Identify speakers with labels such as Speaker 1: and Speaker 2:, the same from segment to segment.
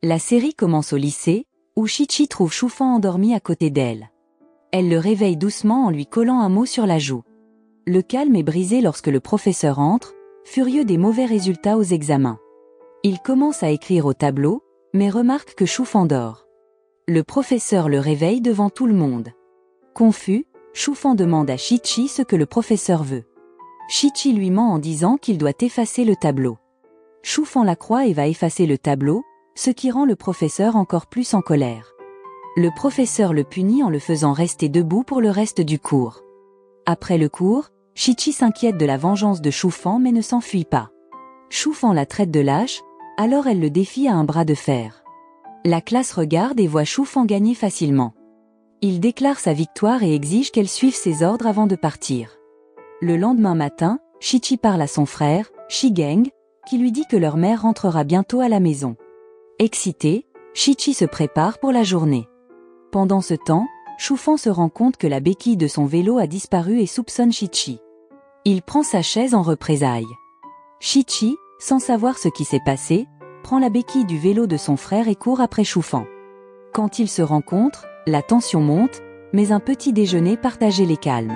Speaker 1: La série commence au lycée, où Shichi trouve Shufan endormi à côté d'elle. Elle le réveille doucement en lui collant un mot sur la joue. Le calme est brisé lorsque le professeur entre, furieux des mauvais résultats aux examens. Il commence à écrire au tableau, mais remarque que Shufan dort. Le professeur le réveille devant tout le monde. Confus, Shufan demande à Shichi ce que le professeur veut. Shichi lui ment en disant qu'il doit effacer le tableau. Shufan la croit et va effacer le tableau, ce qui rend le professeur encore plus en colère. Le professeur le punit en le faisant rester debout pour le reste du cours. Après le cours, Shichi s'inquiète de la vengeance de Shufan mais ne s'enfuit pas. Shufan la traite de lâche, alors elle le défie à un bras de fer. La classe regarde et voit Shufan gagner facilement. Il déclare sa victoire et exige qu'elle suive ses ordres avant de partir. Le lendemain matin, Shichi parle à son frère, Shigeng, qui lui dit que leur mère rentrera bientôt à la maison. Excité, Shichi se prépare pour la journée. Pendant ce temps, Shufan se rend compte que la béquille de son vélo a disparu et soupçonne Shichi. Il prend sa chaise en représailles. Shichi, sans savoir ce qui s'est passé, prend la béquille du vélo de son frère et court après Shufan. Quand ils se rencontrent, la tension monte, mais un petit déjeuner partagé les calme.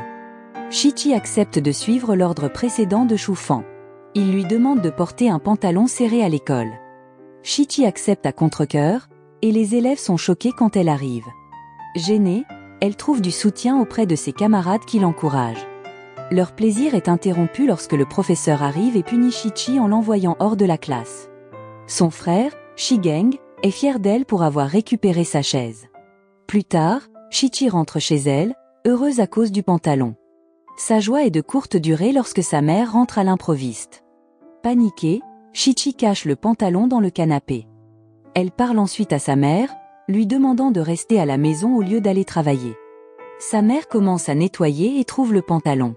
Speaker 1: Shichi accepte de suivre l'ordre précédent de Shufan. Il lui demande de porter un pantalon serré à l'école. Shichi accepte à contre-cœur, et les élèves sont choqués quand elle arrive. Gênée, elle trouve du soutien auprès de ses camarades qui l'encouragent. Leur plaisir est interrompu lorsque le professeur arrive et punit Shichi en l'envoyant hors de la classe. Son frère, Shigeng, est fier d'elle pour avoir récupéré sa chaise. Plus tard, Shichi rentre chez elle, heureuse à cause du pantalon. Sa joie est de courte durée lorsque sa mère rentre à l'improviste. Paniquée, Shichi cache le pantalon dans le canapé. Elle parle ensuite à sa mère, lui demandant de rester à la maison au lieu d'aller travailler. Sa mère commence à nettoyer et trouve le pantalon.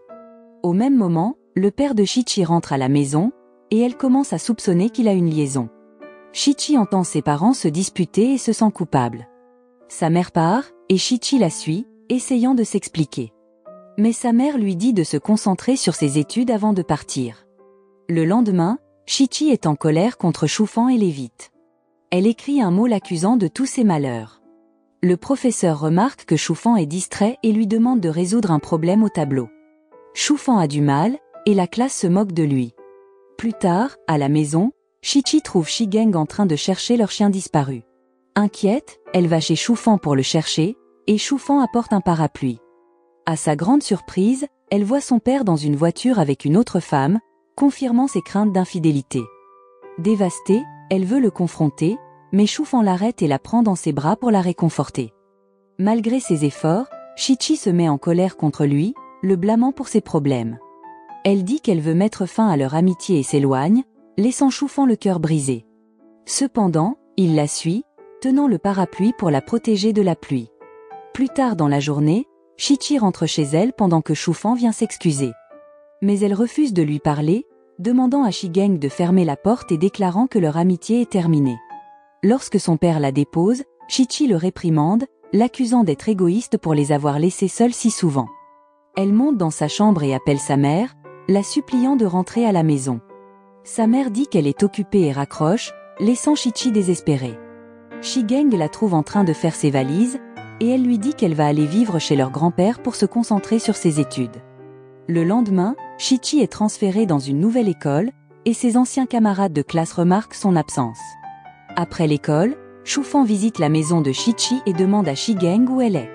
Speaker 1: Au même moment, le père de Shichi rentre à la maison, et elle commence à soupçonner qu'il a une liaison. Shichi entend ses parents se disputer et se sent coupable. Sa mère part, et Shichi la suit, essayant de s'expliquer. Mais sa mère lui dit de se concentrer sur ses études avant de partir. Le lendemain, Shichi est en colère contre Shufan et l'évite. Elle écrit un mot l'accusant de tous ses malheurs. Le professeur remarque que Shufan est distrait et lui demande de résoudre un problème au tableau. Shufan a du mal, et la classe se moque de lui. Plus tard, à la maison, Shichi trouve Shigeng en train de chercher leur chien disparu. Inquiète, elle va chez Shufan pour le chercher, et Shufan apporte un parapluie. À sa grande surprise, elle voit son père dans une voiture avec une autre femme, confirmant ses craintes d'infidélité. Dévastée, elle veut le confronter, mais Shufan l'arrête et la prend dans ses bras pour la réconforter. Malgré ses efforts, Shichi se met en colère contre lui, le blâmant pour ses problèmes. Elle dit qu'elle veut mettre fin à leur amitié et s'éloigne, laissant Shufan le cœur brisé. Cependant, il la suit, tenant le parapluie pour la protéger de la pluie. Plus tard dans la journée, Shichi rentre chez elle pendant que Shufan vient s'excuser. Mais elle refuse de lui parler, demandant à Shigeng de fermer la porte et déclarant que leur amitié est terminée. Lorsque son père la dépose, Shichi le réprimande, l'accusant d'être égoïste pour les avoir laissés seuls si souvent. Elle monte dans sa chambre et appelle sa mère, la suppliant de rentrer à la maison. Sa mère dit qu'elle est occupée et raccroche, laissant Shichi désespérée. Shigeng la trouve en train de faire ses valises, et elle lui dit qu'elle va aller vivre chez leur grand-père pour se concentrer sur ses études. Le lendemain, Shichi est transférée dans une nouvelle école, et ses anciens camarades de classe remarquent son absence. Après l'école, Shufan visite la maison de Shichi et demande à Shigeng où elle est.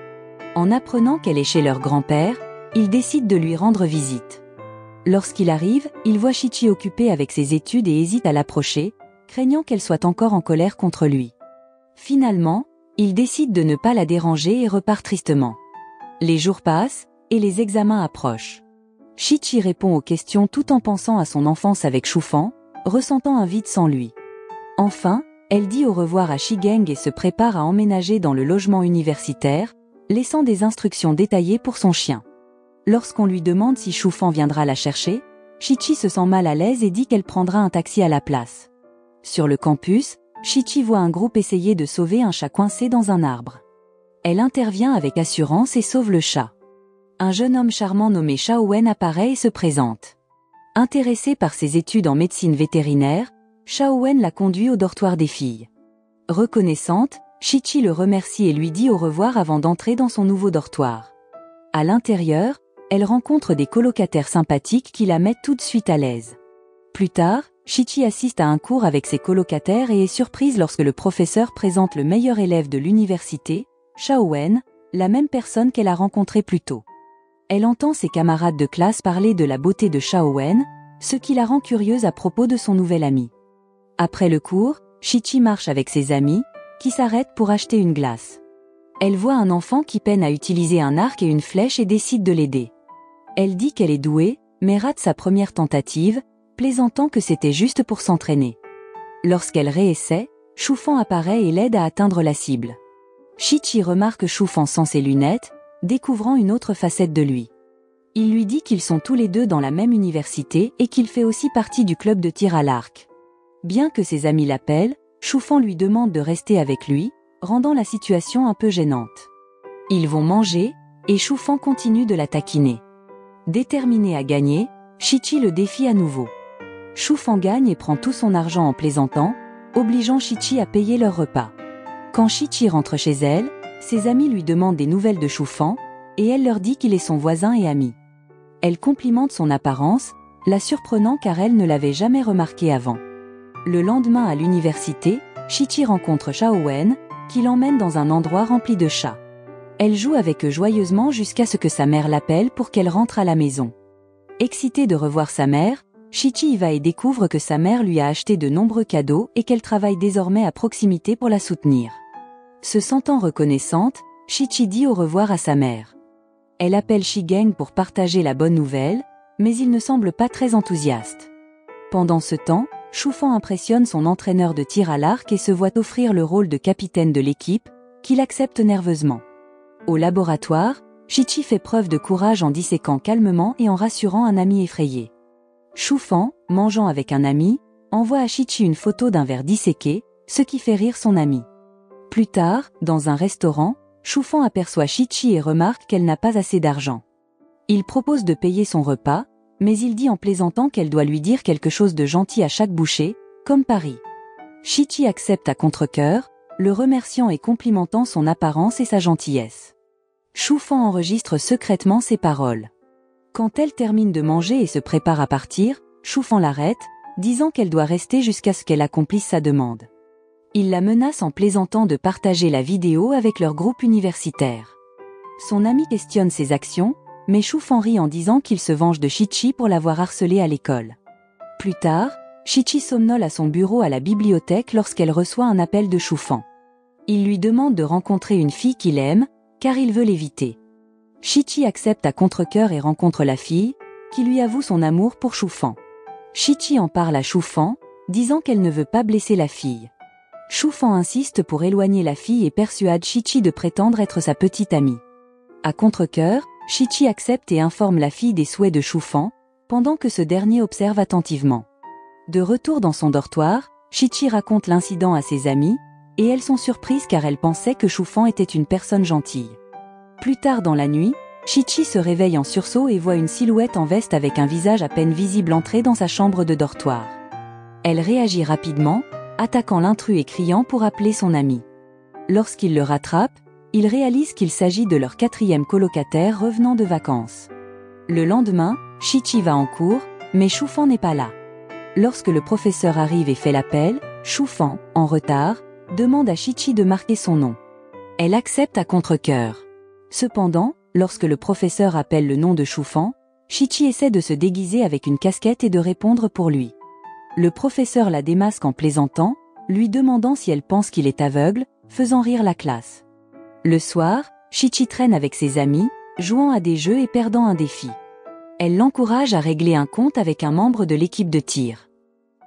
Speaker 1: En apprenant qu'elle est chez leur grand-père, il décide de lui rendre visite. Lorsqu'il arrive, il voit Shichi occupée avec ses études et hésite à l'approcher, craignant qu'elle soit encore en colère contre lui. Finalement, il décide de ne pas la déranger et repart tristement. Les jours passent, et les examens approchent. Shichi répond aux questions tout en pensant à son enfance avec Shufan, ressentant un vide sans lui. Enfin, elle dit au revoir à Shigeng et se prépare à emménager dans le logement universitaire, laissant des instructions détaillées pour son chien. Lorsqu'on lui demande si Shufan viendra la chercher, Shichi se sent mal à l'aise et dit qu'elle prendra un taxi à la place. Sur le campus, Shichi voit un groupe essayer de sauver un chat coincé dans un arbre. Elle intervient avec assurance et sauve le chat. Un jeune homme charmant nommé Xiaowen apparaît et se présente. Intéressé par ses études en médecine vétérinaire, Xiaowen la conduit au dortoir des filles. Reconnaissante, Shichi le remercie et lui dit au revoir avant d'entrer dans son nouveau dortoir. À l'intérieur, elle rencontre des colocataires sympathiques qui la mettent tout de suite à l'aise. Plus tard, Shichi assiste à un cours avec ses colocataires et est surprise lorsque le professeur présente le meilleur élève de l'université, Xiaowen, la même personne qu'elle a rencontrée plus tôt. Elle entend ses camarades de classe parler de la beauté de Xiaowen, ce qui la rend curieuse à propos de son nouvel ami. Après le cours, Shichi marche avec ses amis, qui s'arrêtent pour acheter une glace. Elle voit un enfant qui peine à utiliser un arc et une flèche et décide de l'aider. Elle dit qu'elle est douée, mais rate sa première tentative, plaisantant que c'était juste pour s'entraîner. Lorsqu'elle réessaie, Choufan apparaît et l'aide à atteindre la cible. Shichi remarque Choufan sans ses lunettes, découvrant une autre facette de lui. Il lui dit qu'ils sont tous les deux dans la même université et qu'il fait aussi partie du club de tir à l'arc. Bien que ses amis l'appellent, Choufan lui demande de rester avec lui, rendant la situation un peu gênante. Ils vont manger, et Choufan continue de la taquiner. Déterminé à gagner, Shichi le défie à nouveau. Choufan gagne et prend tout son argent en plaisantant, obligeant Shichi à payer leur repas. Quand Shichi rentre chez elle, ses amis lui demandent des nouvelles de Choufan, et elle leur dit qu'il est son voisin et ami. Elle complimente son apparence, la surprenant car elle ne l'avait jamais remarqué avant. Le lendemain à l'université, Shichi rencontre Xiaowen, qui l'emmène dans un endroit rempli de chats. Elle joue avec eux joyeusement jusqu'à ce que sa mère l'appelle pour qu'elle rentre à la maison. Excitée de revoir sa mère, Shichi y va et découvre que sa mère lui a acheté de nombreux cadeaux et qu'elle travaille désormais à proximité pour la soutenir. Se sentant reconnaissante, Shichi dit au revoir à sa mère. Elle appelle Shigeng pour partager la bonne nouvelle, mais il ne semble pas très enthousiaste. Pendant ce temps, Choufan impressionne son entraîneur de tir à l'arc et se voit offrir le rôle de capitaine de l'équipe, qu'il accepte nerveusement. Au laboratoire, Shichi fait preuve de courage en disséquant calmement et en rassurant un ami effrayé. Choufan, mangeant avec un ami, envoie à Shichi une photo d'un verre disséqué, ce qui fait rire son ami. Plus tard, dans un restaurant, Choufan aperçoit Shichi et remarque qu'elle n'a pas assez d'argent. Il propose de payer son repas, mais il dit en plaisantant qu'elle doit lui dire quelque chose de gentil à chaque bouchée, comme Paris. Shichi accepte à contre-cœur, le remerciant et complimentant son apparence et sa gentillesse. Choufan enregistre secrètement ses paroles. Quand elle termine de manger et se prépare à partir, Choufan l'arrête, disant qu'elle doit rester jusqu'à ce qu'elle accomplisse sa demande. Il la menace en plaisantant de partager la vidéo avec leur groupe universitaire. Son ami questionne ses actions, mais Choufan rit en disant qu'il se venge de Shichi pour l'avoir harcelée à l'école. Plus tard, Shichi somnole à son bureau à la bibliothèque lorsqu'elle reçoit un appel de Choufan. Il lui demande de rencontrer une fille qu'il aime, car il veut l'éviter. Shichi accepte à contre-cœur et rencontre la fille, qui lui avoue son amour pour Choufan. Shichi en parle à Choufan, disant qu'elle ne veut pas blesser la fille. Choufan insiste pour éloigner la fille et persuade Shichi de prétendre être sa petite amie. À contre-cœur, Shichi accepte et informe la fille des souhaits de Choufan, pendant que ce dernier observe attentivement. De retour dans son dortoir, Shichi raconte l'incident à ses amis, et elles sont surprises car elles pensaient que Choufan était une personne gentille. Plus tard dans la nuit, Shichi se réveille en sursaut et voit une silhouette en veste avec un visage à peine visible entrer dans sa chambre de dortoir. Elle réagit rapidement, attaquant l'intrus et criant pour appeler son ami. Lorsqu'il le rattrape, il réalise qu'il s'agit de leur 4e colocataire revenant de vacances. Le lendemain, Shichi va en cours, mais Choufan n'est pas là. Lorsque le professeur arrive et fait l'appel, Choufan, en retard, demande à Shichi de marquer son nom. Elle accepte à contre-cœur. Cependant, lorsque le professeur appelle le nom de Choufan, Shichi essaie de se déguiser avec une casquette et de répondre pour lui. Le professeur la démasque en plaisantant, lui demandant si elle pense qu'il est aveugle, faisant rire la classe. Le soir, Shichi traîne avec ses amis, jouant à des jeux et perdant un défi. Elle l'encourage à régler un compte avec un membre de l'équipe de tir.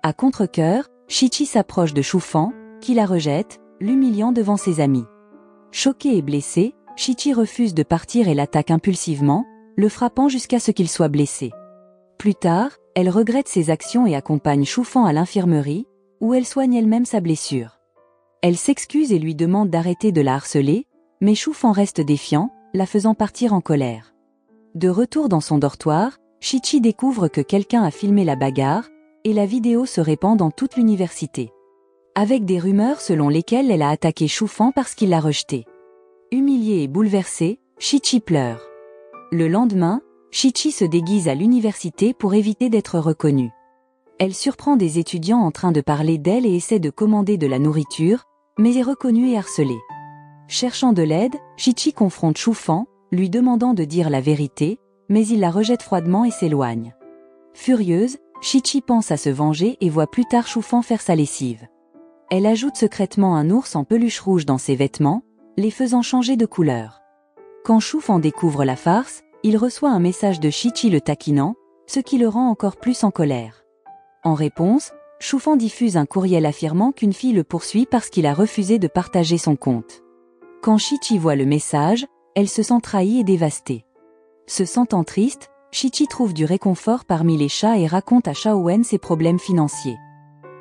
Speaker 1: À contre-cœur, Shichi s'approche de Choufan, qui la rejette, l'humiliant devant ses amis. Choqué et blessé, Shichi refuse de partir et l'attaque impulsivement, le frappant jusqu'à ce qu'il soit blessé. Plus tard, elle regrette ses actions et accompagne Choufan à l'infirmerie, où elle soigne elle-même sa blessure. Elle s'excuse et lui demande d'arrêter de la harceler, mais Choufan reste défiant, la faisant partir en colère. De retour dans son dortoir, Shichi découvre que quelqu'un a filmé la bagarre, et la vidéo se répand dans toute l'université. avec des rumeurs selon lesquelles elle a attaqué Choufan parce qu'il l'a rejetée. Humiliée et bouleversée, Shichi pleure. Le lendemain, Shichi se déguise à l'université pour éviter d'être reconnue. Elle surprend des étudiants en train de parler d'elle et essaie de commander de la nourriture, mais est reconnue et harcelée. Cherchant de l'aide, Shichi confronte Choufan, lui demandant de dire la vérité, mais il la rejette froidement et s'éloigne. Furieuse, Shichi pense à se venger et voit plus tard Choufan faire sa lessive. Elle ajoute secrètement un ours en peluche rouge dans ses vêtements, les faisant changer de couleur. Quand Choufan découvre la farce, il reçoit un message de Shichi le taquinant, ce qui le rend encore plus en colère. En réponse, Choufan diffuse un courriel affirmant qu'une fille le poursuit parce qu'il a refusé de partager son compte. Quand Shichi voit le message, elle se sent trahie et dévastée. Se sentant triste, Shichi trouve du réconfort parmi les chats et raconte à Xiaowen ses problèmes financiers.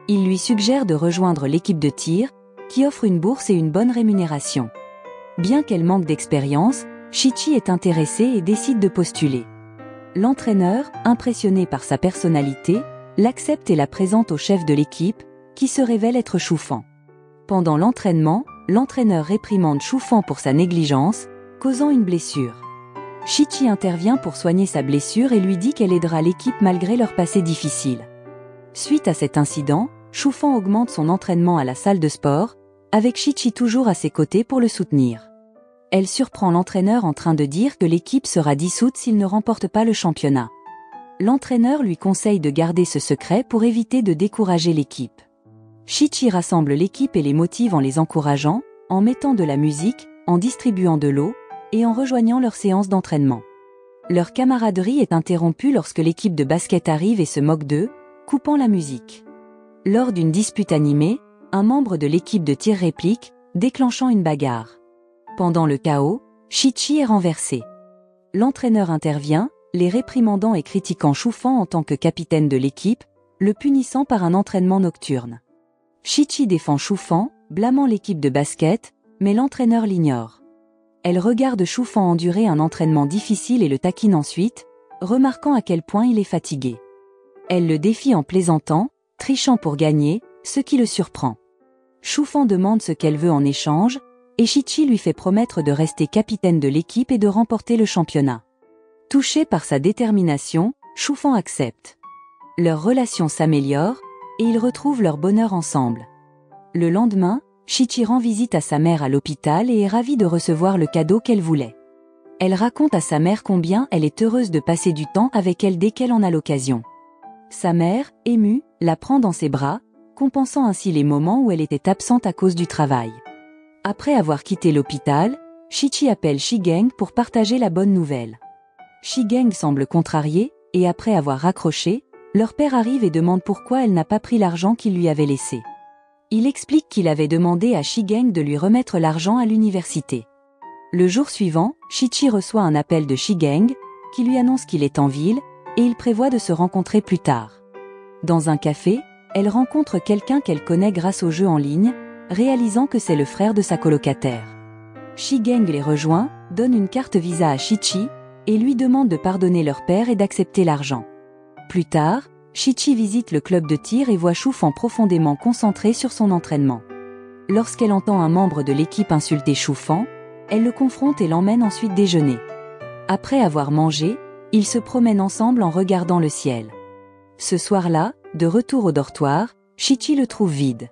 Speaker 1: Il lui suggère de rejoindre l'équipe de tir, qui offre une bourse et une bonne rémunération. Bien qu'elle manque d'expérience, Shichi est intéressée et décide de postuler. L'entraîneur, impressionné par sa personnalité, l'accepte et la présente au chef de l'équipe, qui se révèle être Choufan. Pendant l'entraînement, l'entraîneur réprimande Choufan pour sa négligence, causant une blessure. Shichi intervient pour soigner sa blessure et lui dit qu'elle aidera l'équipe malgré leur passé difficile. Suite à cet incident, Choufan augmente son entraînement à la salle de sport, avec Shichi toujours à ses côtés pour le soutenir. Elle surprend l'entraîneur en train de dire que l'équipe sera dissoute s'il ne remporte pas le championnat. L'entraîneur lui conseille de garder ce secret pour éviter de décourager l'équipe. Shichi rassemble l'équipe et les motive en les encourageant, en mettant de la musique, en distribuant de l'eau, et en rejoignant leur séance d'entraînement. Leur camaraderie est interrompue lorsque l'équipe de basket arrive et se moque d'eux, coupant la musique. Lors d'une dispute animée, un membre de l'équipe de tir réplique, déclenchant une bagarre. Pendant le chaos, Shichi est renversé. L'entraîneur intervient, les réprimandant et critiquant Choufan en tant que capitaine de l'équipe, le punissant par un entraînement nocturne. Shichi défend Choufan, blâmant l'équipe de basket, mais l'entraîneur l'ignore. Elle regarde Choufan endurer un entraînement difficile et le taquine ensuite, remarquant à quel point il est fatigué. Elle le défie en plaisantant, trichant pour gagner, ce qui le surprend. Choufan demande ce qu'elle veut en échange, et Shichi lui fait promettre de rester capitaine de l'équipe et de remporter le championnat. Touché par sa détermination, Choufan accepte. Leur relation s'améliore, et ils retrouvent leur bonheur ensemble. Le lendemain, Shichi rend visite à sa mère à l'hôpital et est ravie de recevoir le cadeau qu'elle voulait. Elle raconte à sa mère combien elle est heureuse de passer du temps avec elle dès qu'elle en a l'occasion. Sa mère, émue, la prend dans ses bras, compensant ainsi les moments où elle était absente à cause du travail. Après avoir quitté l'hôpital, Shichi appelle Shigeng pour partager la bonne nouvelle. Shigeng semble contrariée, et après avoir raccroché, leur père arrive et demande pourquoi elle n'a pas pris l'argent qu'il lui avait laissé. Il explique qu'il avait demandé à Shigeng de lui remettre l'argent à l'université. Le jour suivant, Shichi reçoit un appel de Shigeng, qui lui annonce qu'il est en ville, et il prévoit de se rencontrer plus tard. Dans un café, elle rencontre quelqu'un qu'elle connaît grâce au jeu en ligne, réalisant que c'est le frère de sa colocataire. Shigeng les rejoint, donne une carte Visa à Shichi, et lui demande de pardonner leur père et d'accepter l'argent. Plus tard, Shichi visite le club de tir et voit Choufan profondément concentré sur son entraînement. Lorsqu'elle entend un membre de l'équipe insulter Choufan, elle le confronte et l'emmène ensuite déjeuner. Après avoir mangé, ils se promènent ensemble en regardant le ciel. Ce soir-là, de retour au dortoir, Shichi le trouve vide.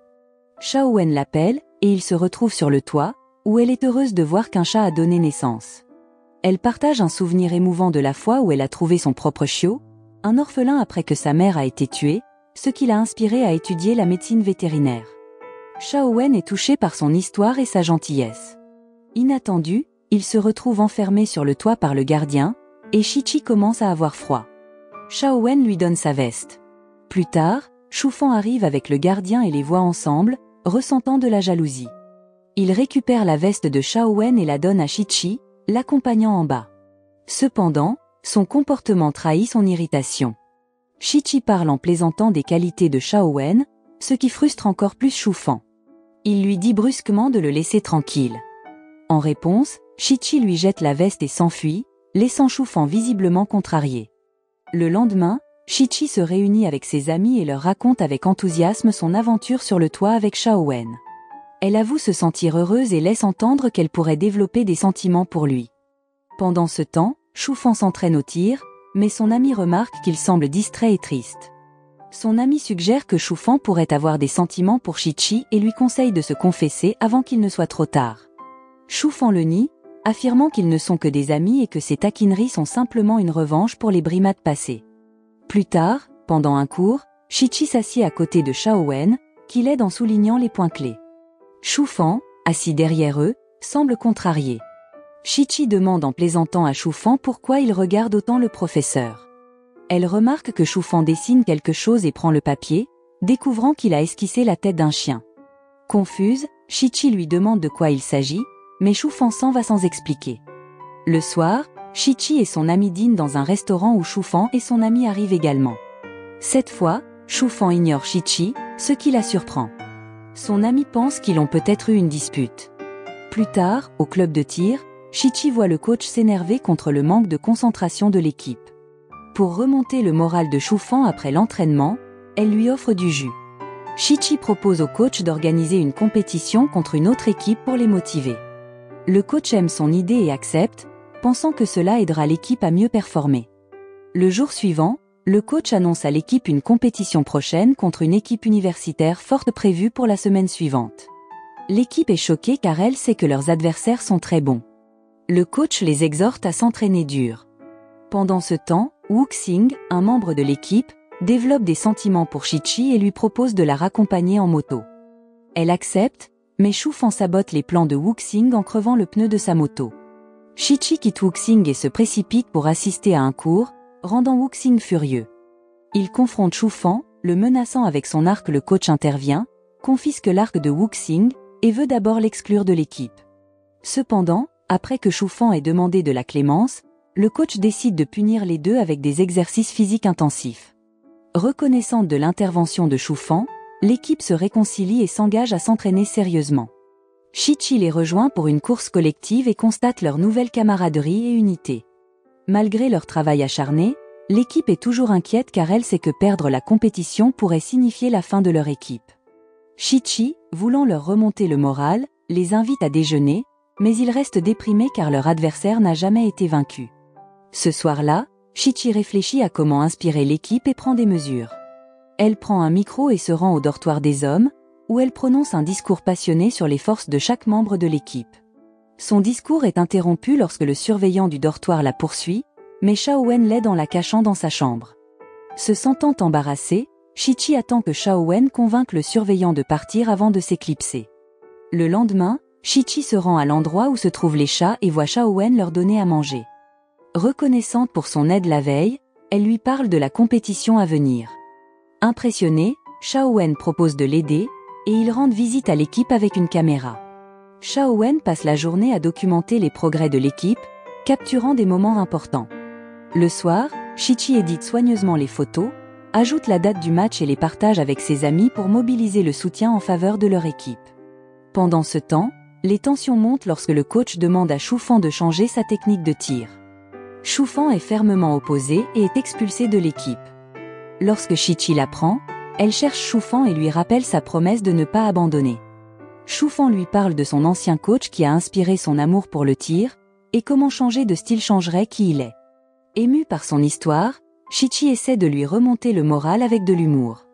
Speaker 1: Xiaowen l'appelle, et ils se retrouvent sur le toit, où elle est heureuse de voir qu'un chat a donné naissance. Elle partage un souvenir émouvant de la fois où elle a trouvé son propre chiot, un orphelin après que sa mère a été tuée, ce qui l'a inspiré à étudier la médecine vétérinaire. Xiaowen est touché par son histoire et sa gentillesse. Inattendu, il se retrouve enfermé sur le toit par le gardien, et Shichi commence à avoir froid. Xiaowen lui donne sa veste. Plus tard, Choufan arrive avec le gardien et les voit ensemble, ressentant de la jalousie. Il récupère la veste de Xiaowen et la donne à Shichi, l'accompagnant en bas. Cependant, son comportement trahit son irritation. Shichi parle en plaisantant des qualités de Xiaowen, ce qui frustre encore plus Choufan. Il lui dit brusquement de le laisser tranquille. En réponse, Shichi lui jette la veste et s'enfuit, laissant Choufan visiblement contrarié. Le lendemain, Shichi se réunit avec ses amis et leur raconte avec enthousiasme son aventure sur le toit avec Xiaowen. Elle avoue se sentir heureuse et laisse entendre qu'elle pourrait développer des sentiments pour lui. Pendant ce temps, Shufan s'entraîne au tir, mais son ami remarque qu'il semble distrait et triste. Son ami suggère que Shufan pourrait avoir des sentiments pour Shichi et lui conseille de se confesser avant qu'il ne soit trop tard. Shufan le nie, affirmant qu'ils ne sont que des amis et que ces taquineries sont simplement une revanche pour les brimades passées. Plus tard, pendant un cours, Shichi s'assied à côté de Xiaowen, qui l'aide en soulignant les points clés. Shufan, assis derrière eux, semble contrarié. Shichi demande en plaisantant à Shufan pourquoi il regarde autant le professeur. Elle remarque que Shufan dessine quelque chose et prend le papier, découvrant qu'il a esquissé la tête d'un chien. Confuse, Shichi lui demande de quoi il s'agit, mais Shufan s'en va sans expliquer. Le soir, Shichi et son ami dînent dans un restaurant où Shufan et son ami arrivent également. Cette fois, Shufan ignore Shichi, ce qui la surprend. Son ami pense qu'ils ont peut-être eu une dispute. Plus tard, au club de tir, Shichi voit le coach s'énerver contre le manque de concentration de l'équipe. Pour remonter le moral de Shufan après l'entraînement, elle lui offre du jus. Shichi propose au coach d'organiser une compétition contre une autre équipe pour les motiver. Le coach aime son idée et accepte, pensant que cela aidera l'équipe à mieux performer. Le jour suivant, le coach annonce à l'équipe une compétition prochaine contre une équipe universitaire forte prévue pour la semaine suivante. L'équipe est choquée car elle sait que leurs adversaires sont très bons. Le coach les exhorte à s'entraîner dur. Pendant ce temps, Wuxing, un membre de l'équipe, développe des sentiments pour Shichi et lui propose de la raccompagner en moto. Elle accepte, mais Shufan sabote les plans de Wuxing en crevant le pneu de sa moto. Shichi quitte Wuxing et se précipite pour assister à un cours, rendant Wuxing furieux. Il confronte Shufan, le menaçant avec son arc. Le coach intervient, confisque l'arc de Wuxing, et veut d'abord l'exclure de l'équipe. Cependant, après que Shufan ait demandé de la clémence, le coach décide de punir les deux avec des exercices physiques intensifs. Reconnaissante de l'intervention de Shufan, l'équipe se réconcilie et s'engage à s'entraîner sérieusement. Shichi les rejoint pour une course collective et constate leur nouvelle camaraderie et unité. Malgré leur travail acharné, l'équipe est toujours inquiète car elle sait que perdre la compétition pourrait signifier la fin de leur équipe. Shichi, voulant leur remonter le moral, les invite à déjeuner, mais ils restent déprimés car leur adversaire n'a jamais été vaincu. Ce soir-là, Shichi réfléchit à comment inspirer l'équipe et prend des mesures. Elle prend un micro et se rend au dortoir des hommes, où elle prononce un discours passionné sur les forces de chaque membre de l'équipe. Son discours est interrompu lorsque le surveillant du dortoir la poursuit, mais Xiaowen l'aide en la cachant dans sa chambre. Se sentant embarrassée, Shichi attend que Xiaowen convainque le surveillant de partir avant de s'éclipser. Le lendemain, Shichi se rend à l'endroit où se trouvent les chats et voit Xiaowen leur donner à manger. Reconnaissante pour son aide la veille, elle lui parle de la compétition à venir. Impressionné, Xiaowen propose de l'aider, et ils rendent visite à l'équipe avec une caméra. Xiaowen passe la journée à documenter les progrès de l'équipe, capturant des moments importants. Le soir, Shichi édite soigneusement les photos, ajoute la date du match et les partage avec ses amis pour mobiliser le soutien en faveur de leur équipe. Pendant ce temps, les tensions montent lorsque le coach demande à Shufan de changer sa technique de tir. Shufan est fermement opposé et est expulsé de l'équipe. Lorsque Shichi l'apprend, elle cherche Shufan et lui rappelle sa promesse de ne pas abandonner. Shufan lui parle de son ancien coach qui a inspiré son amour pour le tir, et comment changer de style changerait qui il est. Ému par son histoire, Shichi essaie de lui remonter le moral avec de l'humour.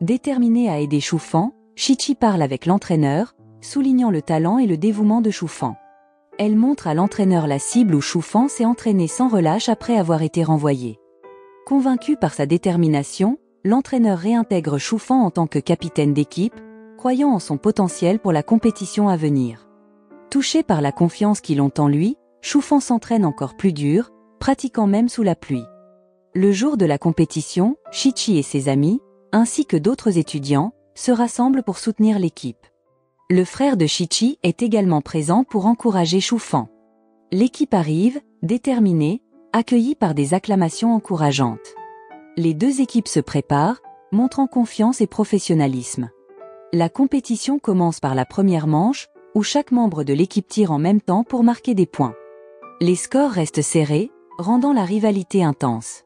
Speaker 1: Déterminé à aider Shufan, Shichi parle avec l'entraîneur, soulignant le talent et le dévouement de Shufan. Elle montre à l'entraîneur la cible où Shufan s'est entraîné sans relâche après avoir été renvoyé. Convaincu par sa détermination, l'entraîneur réintègre Shufan en tant que capitaine d'équipe, croyant en son potentiel pour la compétition à venir. Touché par la confiance qu'ils ont en lui, Shufan s'entraîne encore plus dur, pratiquant même sous la pluie. Le jour de la compétition, Shichi et ses amis, ainsi que d'autres étudiants, se rassemblent pour soutenir l'équipe. Le frère de Shichi est également présent pour encourager Shufan. L'équipe arrive, déterminée, accueillie par des acclamations encourageantes. Les deux équipes se préparent, montrant confiance et professionnalisme. La compétition commence par la première manche, où chaque membre de l'équipe tire en même temps pour marquer des points. Les scores restent serrés, rendant la rivalité intense.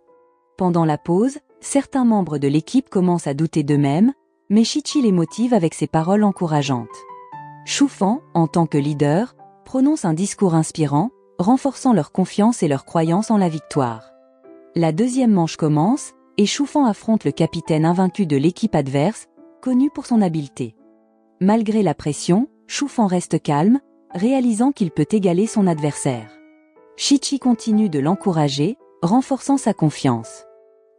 Speaker 1: Pendant la pause, certains membres de l'équipe commencent à douter d'eux-mêmes, mais Chi-Chi les motive avec ses paroles encourageantes. Shu-Fan, en tant que leader, prononce un discours inspirant, renforçant leur confiance et leur croyance en la victoire. La deuxième manche commence, et Shu-Fan affronte le capitaine invaincu de l'équipe adverse, connu pour son habileté. Malgré la pression, Shu-Fan reste calme, réalisant qu'il peut égaler son adversaire. Chi-Chi continue de l'encourager, renforçant sa confiance.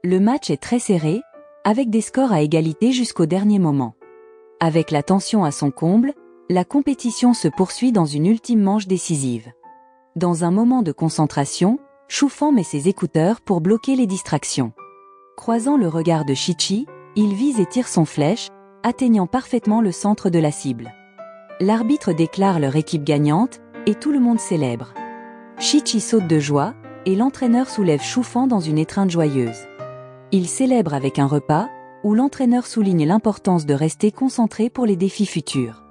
Speaker 1: Le match est très serré, avec des scores à égalité jusqu'au dernier moment. Avec la tension à son comble, la compétition se poursuit dans une ultime manche décisive. Dans un moment de concentration, Shu-Fan met ses écouteurs pour bloquer les distractions. Croisant le regard de Chi-Chi, il vise et tire son flèche, atteignant parfaitement le centre de la cible. L'arbitre déclare leur équipe gagnante, et tout le monde célèbre. Chi-Chi saute de joie, et l'entraîneur soulève Shu-Fan dans une étreinte joyeuse. Il célèbre avec un repas, où l'entraîneur souligne l'importance de rester concentré pour les défis futurs.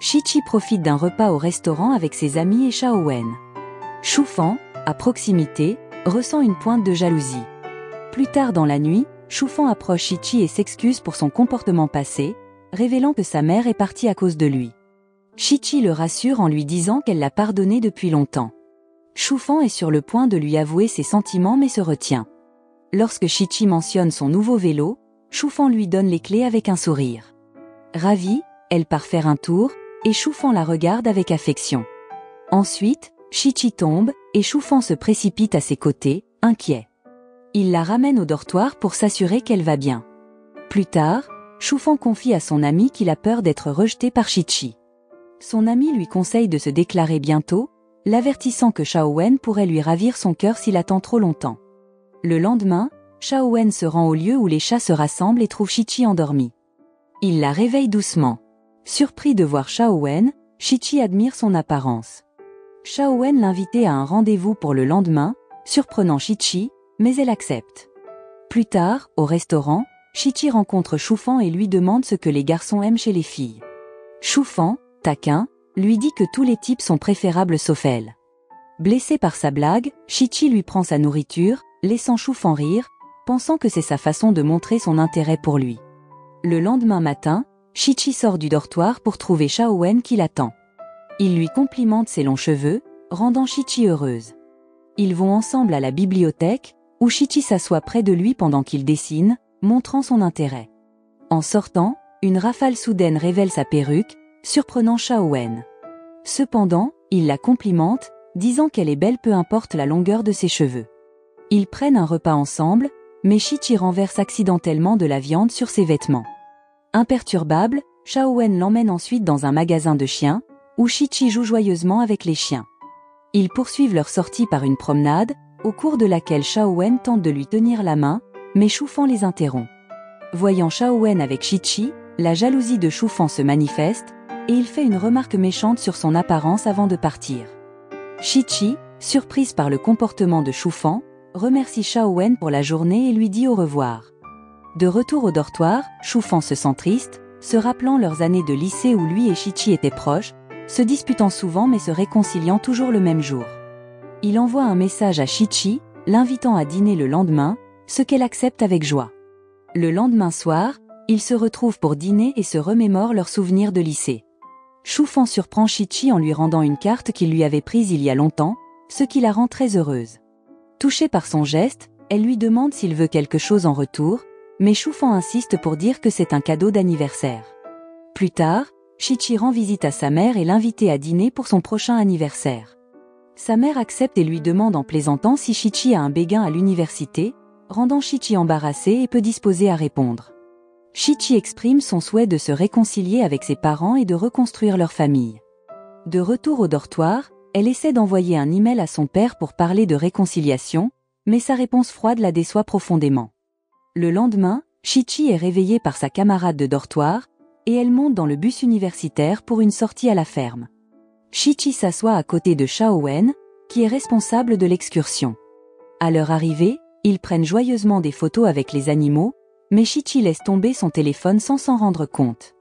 Speaker 1: Chi-Chi profite d'un repas au restaurant avec ses amis et Xiao-Wen. Shu-Fan, à proximité, ressent une pointe de jalousie. Plus tard dans la nuit, Shu-Fan approche Chi-Chi et s'excuse pour son comportement passé, révélant que sa mère est partie à cause de lui. Chi-Chi le rassure en lui disant qu'elle l'a pardonné depuis longtemps. Shu-Fan est sur le point de lui avouer ses sentiments mais se retient. Lorsque Chi-Chi mentionne son nouveau vélo, Shu-Fan lui donne les clés avec un sourire. Ravie, elle part faire un tour, et Shu-Fan la regarde avec affection. Ensuite, Chi-Chi tombe, et Shu-Fan se précipite à ses côtés, inquiet. Il la ramène au dortoir pour s'assurer qu'elle va bien. Plus tard, Shu-Fan confie à son ami qu'il a peur d'être rejeté par Chi-Chi. Son ami lui conseille de se déclarer bientôt, l'avertissant que Xiao-Wen pourrait lui ravir son cœur s'il attend trop longtemps. Le lendemain, Xiao-Wen se rend au lieu où les chats se rassemblent et trouve Chi-Chi endormie. Il la réveille doucement. Surpris de voir Xiao-Wen, Chi-Chi admire son apparence. Xiao-Wen l'invitait à un rendez-vous pour le lendemain, surprenant Chi-Chi, mais elle accepte. Plus tard, au restaurant, Chi-Chi rencontre Shu-Fan et lui demande ce que les garçons aiment chez les filles. Shu-Fan, taquin, lui dit que tous les types sont préférables sauf elle. Blessé par sa blague, Chi-Chi lui prend sa nourriture, laissant Shu-Fan rire, pensant que c'est sa façon de montrer son intérêt pour lui. Le lendemain matin, Chi-Chi sort du dortoir pour trouver Xiao-Wen qui l'attend. Il lui complimente ses longs cheveux, rendant Chi-Chi heureuse. Ils vont ensemble à la bibliothèque, où Chi-Chi s'assoit près de lui pendant qu'il dessine, montrant son intérêt. En sortant, une rafale soudaine révèle sa perruque, surprenant Xiao-Wen. Cependant, il la complimente, disant qu'elle est belle peu importe la longueur de ses cheveux. Ils prennent un repas ensemble, mais Chi-Chi renverse accidentellement de la viande sur ses vêtements. Imperturbable, Xiao-Wen l'emmène ensuite dans un magasin de chiens, où Chi-Chi joue joyeusement avec les chiens. Ils poursuivent leur sortie par une promenade, au cours de laquelle Xiao-Wen tente de lui tenir la main, mais Shu-Fan les interrompt. Voyant Xiao-Wen avec Chi-Chi, la jalousie de Shu-Fan se manifeste, et il fait une remarque méchante sur son apparence avant de partir. Chi-Chi, surprise par le comportement de Shu-Fan, remercie Xiao-Wen pour la journée et lui dit au revoir. De retour au dortoir, Shu-Fan se sent triste, se rappelant leurs années de lycée où lui et Chi-Chi étaient proches, se disputant souvent mais se réconciliant toujours le même jour. Il envoie un message à Chi-Chi, l'invitant à dîner le lendemain, ce qu'elle accepte avec joie. Le lendemain soir, ils se retrouvent pour dîner et se remémorent leurs souvenirs de lycée. Shu-Fan surprend Chi-Chi en lui rendant une carte qu'il lui avait prise il y a longtemps, ce qui la rend très heureuse. Touchée par son geste, elle lui demande s'il veut quelque chose en retour, mais Shu-Fan insiste pour dire que c'est un cadeau d'anniversaire. Plus tard, Chi-Chi rend visite à sa mère et l'invite à dîner pour son prochain anniversaire. Sa mère accepte et lui demande en plaisantant si Chi-Chi a un béguin à l'université, rendant Chi-Chi embarrassé et peu disposé à répondre. Chi-Chi exprime son souhait de se réconcilier avec ses parents et de reconstruire leur famille. De retour au dortoir, elle essaie d'envoyer un email à son père pour parler de réconciliation, mais sa réponse froide la déçoit profondément. Le lendemain, Chi-Chi est réveillée par sa camarade de dortoir, et elle monte dans le bus universitaire pour une sortie à la ferme. Chi-Chi s'assoit à côté de Xiao-Wen, qui est responsable de l'excursion. À leur arrivée, ils prennent joyeusement des photos avec les animaux, mais Chi-Chi laisse tomber son téléphone sans s'en rendre compte.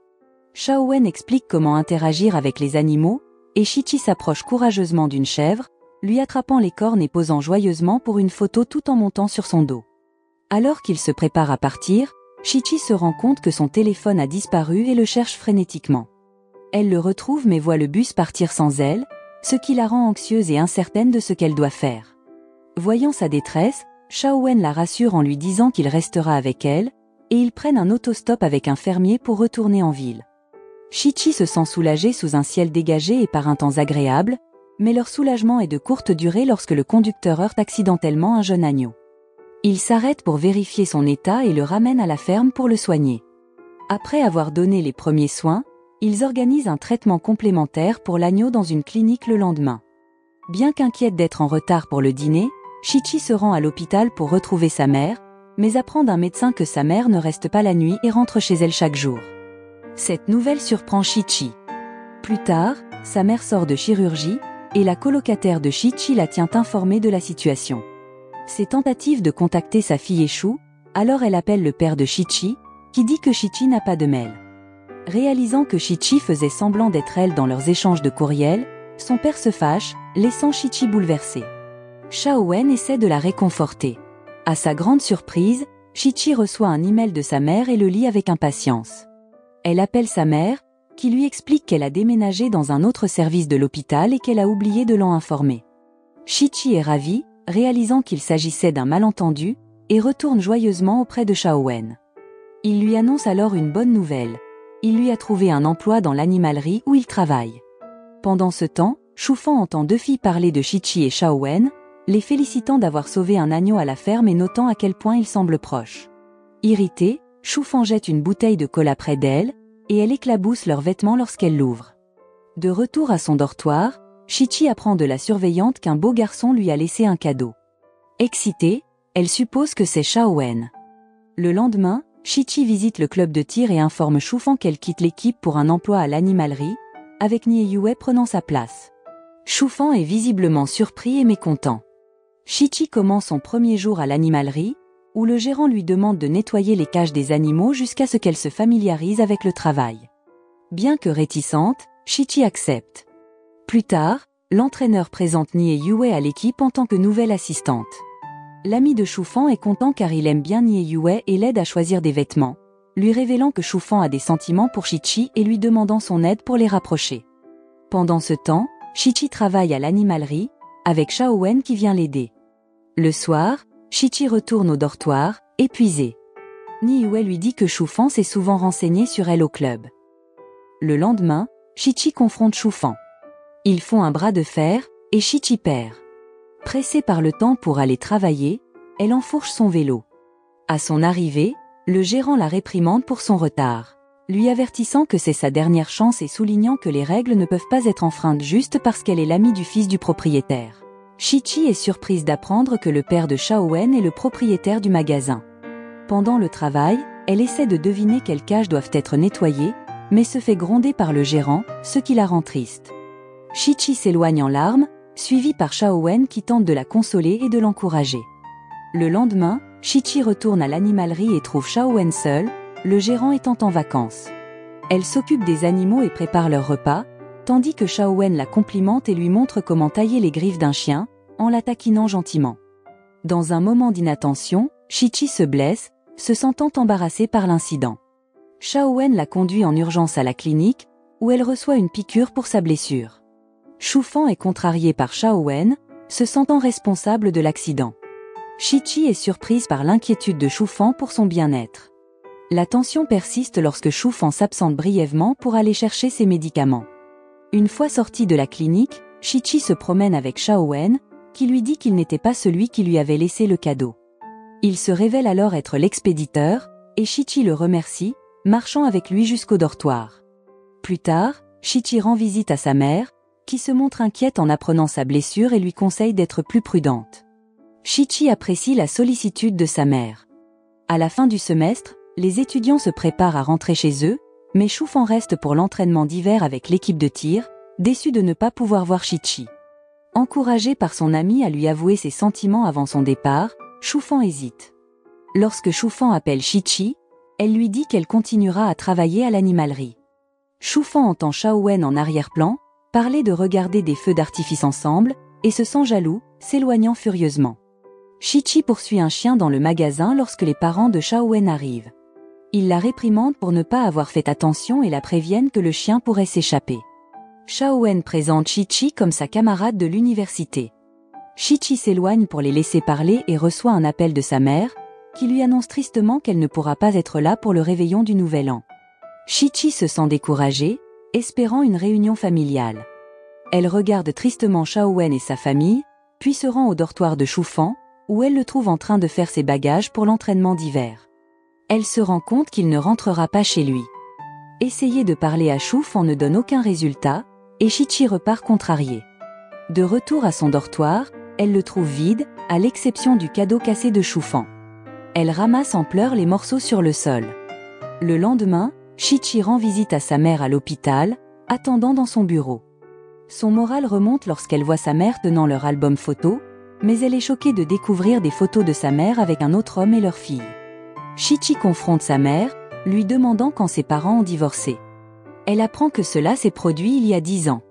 Speaker 1: Xiao-Wen explique comment interagir avec les animaux, et Chi-Chi s'approche courageusement d'une chèvre, lui attrapant les cornes et posant joyeusement pour une photo tout en montant sur son dos. Alors qu'il se prépare à partir, Chi-Chi se rend compte que son téléphone a disparu et le cherche frénétiquement. Elle le retrouve mais voit le bus partir sans elle, ce qui la rend anxieuse et incertaine de ce qu'elle doit faire. Voyant sa détresse, Xiaowen la rassure en lui disant qu'il restera avec elle, et ils prennent un autostop avec un fermier pour retourner en ville. Chi-Chi se sent soulagée sous un ciel dégagé et par un temps agréable, mais leur soulagement est de courte durée lorsque le conducteur heurte accidentellement un jeune agneau. Il s'arrête pour vérifier son état et le ramène à la ferme pour le soigner. Après avoir donné les premiers soins, ils organisent un traitement complémentaire pour l'agneau dans une clinique le lendemain. Bien qu'inquiète d'être en retard pour le dîner, Chi-Chi se rend à l'hôpital pour retrouver sa mère, mais apprend d'un médecin que sa mère ne reste pas la nuit et rentre chez elle chaque jour. Cette nouvelle surprend Chi-Chi. Plus tard, sa mère sort de chirurgie, et la colocataire de Chi-Chi la tient informée de la situation. Ses tentatives de contacter sa fille échouent, alors elle appelle le père de Chi-Chi, qui dit que Chi-Chi n'a pas de mail. Réalisant que Chi-Chi faisait semblant d'être elle dans leurs échanges de courriels, son père se fâche, laissant Chi-Chi bouleversée. Xiaowen essaie de la réconforter. À sa grande surprise, Chi-Chi reçoit un email de sa mère et le lit avec impatience. Elle appelle sa mère, qui lui explique qu'elle a déménagé dans un autre service de l'hôpital et qu'elle a oublié de l'en informer. Chi-Chi est ravie, réalisant qu'il s'agissait d'un malentendu, et retourne joyeusement auprès de Xiaowen. Il lui annonce alors une bonne nouvelle. Il lui a trouvé un emploi dans l'animalerie où il travaille. Pendant ce temps, Shufan entend deux filles parler de Chi-Chi et Xiaowen, les félicitant d'avoir sauvé un agneau à la ferme et notant à quel point ils semblent proches. Irritée, Shufan jette une bouteille de cola près d'elle, et elle éclabousse leurs vêtements lorsqu'elle l'ouvre. De retour à son dortoir, Chi-Chi apprend de la surveillante qu'un beau garçon lui a laissé un cadeau. Excitée, elle suppose que c'est Xiaowen. Le lendemain, Chi-Chi visite le club de tir et informe Shufan qu'elle quitte l'équipe pour un emploi à l'animalerie, avec Nie Yue prenant sa place. Shufan est visiblement surpris et mécontent. Chi-Chi commence son premier jour à l'animalerie, où le gérant lui demande de nettoyer les cages des animaux jusqu'à ce qu'elle se familiarise avec le travail. Bien que réticente, Chi-Chi accepte. Plus tard, l'entraîneur présente Nie Yue à l'équipe en tant que nouvelle assistante. L'ami de Shufan est content car il aime bien Nie Yue et l'aide à choisir des vêtements, lui révélant que Shufan a des sentiments pour Chi-Chi et lui demandant son aide pour les rapprocher. Pendant ce temps, Chi-Chi travaille à l'animalerie, avec Xiaowen qui vient l'aider. Le soir, Chi-Chi retourne au dortoir, épuisée. Nie Yue lui dit que Shufan s'est souvent renseigné sur elle au club. Le lendemain, Chi-Chi confronte Shufan. Ils font un bras de fer, et Chi-Chi perd. Pressée par le temps pour aller travailler, elle enfourche son vélo. À son arrivée, le gérant la réprimande pour son retard, lui avertissant que c'est sa dernière chance et soulignant que les règles ne peuvent pas être enfreintes juste parce qu'elle est l'amie du fils du propriétaire. Chi-Chi est surprise d'apprendre que le père de Xiaowen est le propriétaire du magasin. Pendant le travail, elle essaie de deviner quelles cages doivent être nettoyées, mais se fait gronder par le gérant, ce qui la rend triste. Chi-Chi s'éloigne en larmes, suivie par Xiaowen qui tente de la consoler et de l'encourager. Le lendemain, Chi-Chi retourne à l'animalerie et trouve Xiaowen seule, le gérant étant en vacances. Elle s'occupe des animaux et prépare leur repas, tandis que Xiaowen la complimente et lui montre comment tailler les griffes d'un chien, en la taquinant gentiment. Dans un moment d'inattention, Chi-Chi se blesse, se sentant embarrassée par l'incident. Xiaowen la conduit en urgence à la clinique, où elle reçoit une piqûre pour sa blessure. Shufan est contrarié par Xiaowen, se sentant responsable de l'accident. Chi-Chi est surprise par l'inquiétude de Shufan pour son bien-être. La tension persiste lorsque Shufan s'absente brièvement pour aller chercher ses médicaments. Une fois sortie de la clinique, Chi-Chi se promène avec Xiaowen, qui lui dit qu'il n'était pas celui qui lui avait laissé le cadeau. Il se révèle alors être l'expéditeur, et Chi-Chi le remercie, marchant avec lui jusqu'au dortoir. Plus tard, Chi-Chi rend visite à sa mère, qui se montre inquiète en apprenant sa blessure et lui conseille d'être plus prudente. Chi-Chi apprécie la sollicitude de sa mère. À la fin du semestre, les étudiants se préparent à rentrer chez eux, mais Shufan reste pour l'entraînement d'hiver avec l'équipe de tir, déçu de ne pas pouvoir voir Chi-Chi. Encouragé par son ami à lui avouer ses sentiments avant son départ, Shufan hésite. Lorsque Shufan appelle Chi-Chi, elle lui dit qu'elle continuera à travailler à l'animalerie. Shufan entend Xiaowen en arrière-plan, parler de regarder des feux d'artifice ensemble, et se sent jaloux, s'éloignant furieusement. Shichi poursuit un chien dans le magasin lorsque les parents de Xiaowen arrivent. Ils la réprimandent pour ne pas avoir fait attention et la préviennent que le chien pourrait s'échapper. Xiaowen présente Shichi comme sa camarade de l'université. Shichi s'éloigne pour les laisser parler et reçoit un appel de sa mère, qui lui annonce tristement qu'elle ne pourra pas être là pour le réveillon du Nouvel An. Shichi se sent découragée, espérant une réunion familiale. Elle regarde tristement Xiaowen et sa famille, puis se rend au dortoir de Shufan, où elle le trouve en train de faire ses bagages pour l'entraînement d'hiver. Elle se rend compte qu'il ne rentrera pas chez lui. Essayer de parler à Shufan ne donne aucun résultat, et Shichi repart contrariée. De retour à son dortoir, elle le trouve vide, à l'exception du cadeau cassé de Shufan. Elle ramasse en pleurs les morceaux sur le sol. Le lendemain, Shichi rend visite à sa mère à l'hôpital, attendant dans son bureau. Son moral remonte lorsqu'elle voit sa mère tenant leur album photo, mais elle est choquée de découvrir des photos de sa mère avec un autre homme et leur fille. Shichi confronte sa mère, lui demandant quand ses parents ont divorcé. Elle apprend que cela s'est produit il y a 10 ans.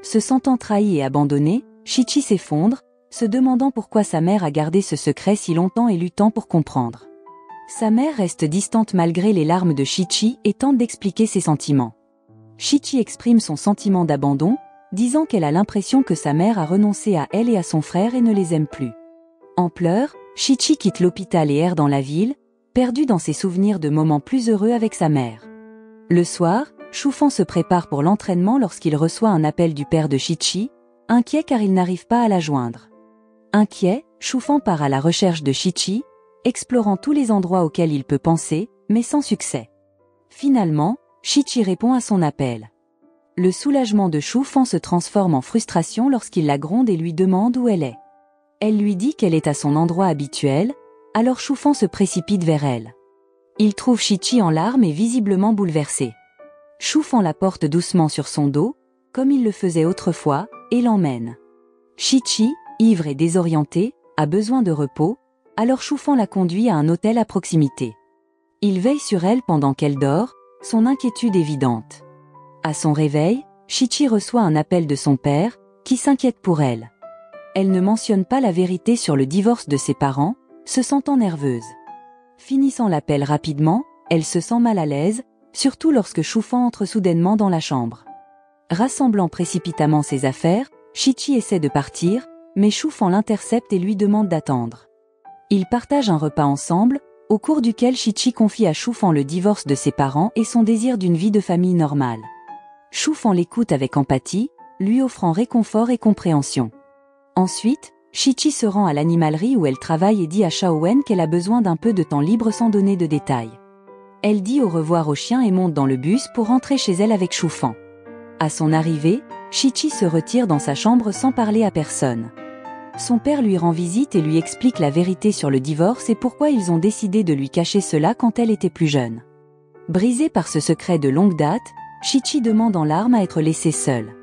Speaker 1: Se sentant trahie et abandonnée, Shichi s'effondre, se demandant pourquoi sa mère a gardé ce secret si longtemps et luttant pour comprendre. Sa mère reste distante malgré les larmes de Shichi et tente d'expliquer ses sentiments. Shichi exprime son sentiment d'abandon, disant qu'elle a l'impression que sa mère a renoncé à elle et à son frère et ne les aime plus. En pleurs, Shichi quitte l'hôpital et erre dans la ville, perdu dans ses souvenirs de moments plus heureux avec sa mère. Le soir, Shufan se prépare pour l'entraînement lorsqu'il reçoit un appel du père de Shichi, inquiet car il n'arrive pas à la joindre. Inquiet, Shufan part à la recherche de Shichi, explorant tous les endroits auxquels il peut penser, mais sans succès. Finalement, Shichi répond à son appel. Le soulagement de Shufan se transforme en frustration lorsqu'il la gronde et lui demande où elle est. Elle lui dit qu'elle est à son endroit habituel, alors Shufan se précipite vers elle. Il trouve Shichi en larmes et visiblement bouleversé. Shufan la porte doucement sur son dos, comme il le faisait autrefois, et l'emmène. Shichi, ivre et désorientée, a besoin de repos, alors Shufan la conduit à un hôtel à proximité. Il veille sur elle pendant qu'elle dort, son inquiétude évidente. À son réveil, Shichi reçoit un appel de son père, qui s'inquiète pour elle. Elle ne mentionne pas la vérité sur le divorce de ses parents, se sentant nerveuse. Finissant l'appel rapidement, elle se sent mal à l'aise, surtout lorsque Shufan entre soudainement dans la chambre. Rassemblant précipitamment ses affaires, Shichi essaie de partir, mais Shufan l'intercepte et lui demande d'attendre. Ils partagent un repas ensemble, au cours duquel Shichi confie à Shufan le divorce de ses parents et son désir d'une vie de famille normale. Shufan l'écoute avec empathie, lui offrant réconfort et compréhension. Ensuite, Shichi se rend à l'animalerie où elle travaille et dit à Xiaowen qu'elle a besoin d'un peu de temps libre sans donner de détails. Elle dit au revoir au chien et monte dans le bus pour rentrer chez elle avec Shufan. À son arrivée, Shichi se retire dans sa chambre sans parler à personne. Son père lui rend visite et lui explique la vérité sur le divorce et pourquoi ils ont décidé de lui cacher cela quand elle était plus jeune. Brisée par ce secret de longue date, Shichi demande en larmes à être laissée seule.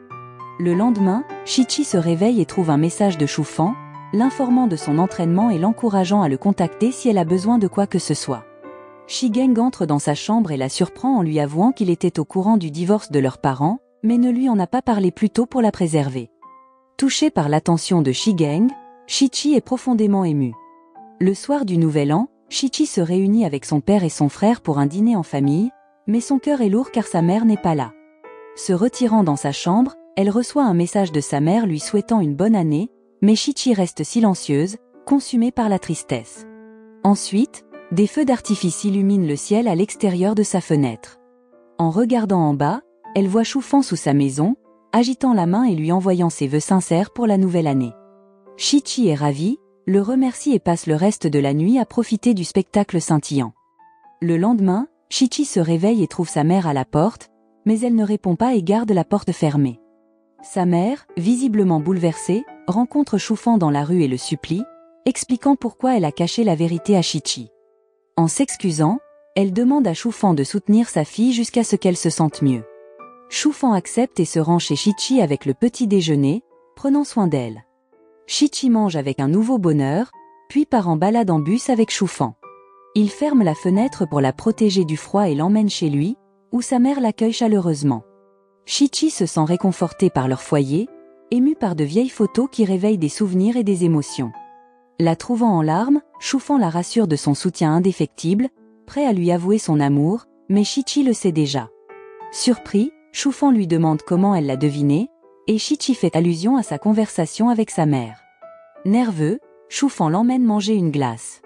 Speaker 1: Le lendemain, Shichi se réveille et trouve un message de Shufan, l'informant de son entraînement et l'encourageant à le contacter si elle a besoin de quoi que ce soit. Shigeng entre dans sa chambre et la surprend en lui avouant qu'il était au courant du divorce de leurs parents, mais ne lui en a pas parlé plus tôt pour la préserver. Touché par l'attention de Shigeng, Shichi est profondément ému. Le soir du Nouvel An, Shichi se réunit avec son père et son frère pour un dîner en famille, mais son cœur est lourd car sa mère n'est pas là. Se retirant dans sa chambre, elle reçoit un message de sa mère lui souhaitant une bonne année, mais Shichi reste silencieuse, consumée par la tristesse. Ensuite, des feux d'artifice illuminent le ciel à l'extérieur de sa fenêtre. En regardant en bas, elle voit Shufan sous sa maison, agitant la main et lui envoyant ses vœux sincères pour la nouvelle année. Shichi est ravie, le remercie et passe le reste de la nuit à profiter du spectacle scintillant. Le lendemain, Shichi se réveille et trouve sa mère à la porte, mais elle ne répond pas et garde la porte fermée. Sa mère, visiblement bouleversée, rencontre Shufan dans la rue et le supplie, expliquant pourquoi elle a caché la vérité à Shichi. En s'excusant, elle demande à Shufan de soutenir sa fille jusqu'à ce qu'elle se sente mieux. Shufan accepte et se rend chez Shichi avec le petit déjeuner, prenant soin d'elle. Shichi mange avec un nouveau bonheur, puis part en balade en bus avec Shufan. Il ferme la fenêtre pour la protéger du froid et l'emmène chez lui, où sa mère l'accueille chaleureusement. Shichi se sent réconfortée par leur foyer, émue par de vieilles photos qui réveillent des souvenirs et des émotions. La trouvant en larmes, Choufan la rassure de son soutien indéfectible, prêt à lui avouer son amour, mais Chichi le sait déjà. Surpris, Choufan lui demande comment elle l'a deviné, et Chichi fait allusion à sa conversation avec sa mère. Nerveux, Choufan l'emmène manger une glace.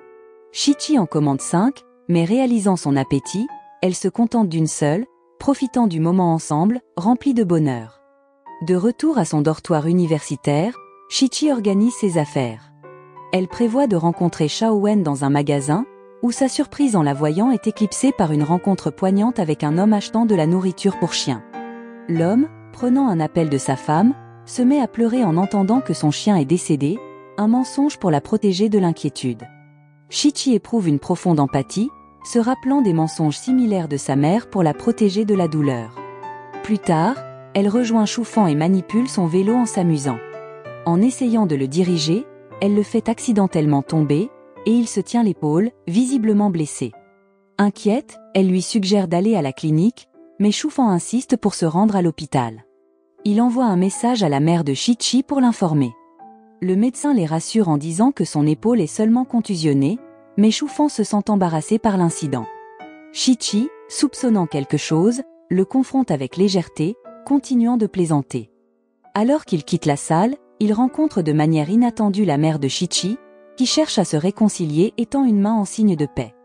Speaker 1: Chichi en commande 5, mais réalisant son appétit, elle se contente d'une seule, profitant du moment ensemble, rempli de bonheur. De retour à son dortoir universitaire, Chichi organise ses affaires. Elle prévoit de rencontrer Xiaowen dans un magasin, où sa surprise en la voyant est éclipsée par une rencontre poignante avec un homme achetant de la nourriture pour chien. L'homme, prenant un appel de sa femme, se met à pleurer en entendant que son chien est décédé, un mensonge pour la protéger de l'inquiétude. Chichi éprouve une profonde empathie, se rappelant des mensonges similaires de sa mère pour la protéger de la douleur. Plus tard, elle rejoint Choufan et manipule son vélo en s'amusant. En essayant de le diriger, elle le fait accidentellement tomber, et il se tient l'épaule, visiblement blessé. Inquiète, elle lui suggère d'aller à la clinique, mais Choufan insiste pour se rendre à l'hôpital. Il envoie un message à la mère de Chichi pour l'informer. Le médecin les rassure en disant que son épaule est seulement contusionnée, mais Choufan se sent embarrassé par l'incident. Chichi, soupçonnant quelque chose, le confronte avec légèreté, continuant de plaisanter. Alors qu'il quitte la salle, il rencontre de manière inattendue la mère de Chichi, qui cherche à se réconcilier et tend une main en signe de paix.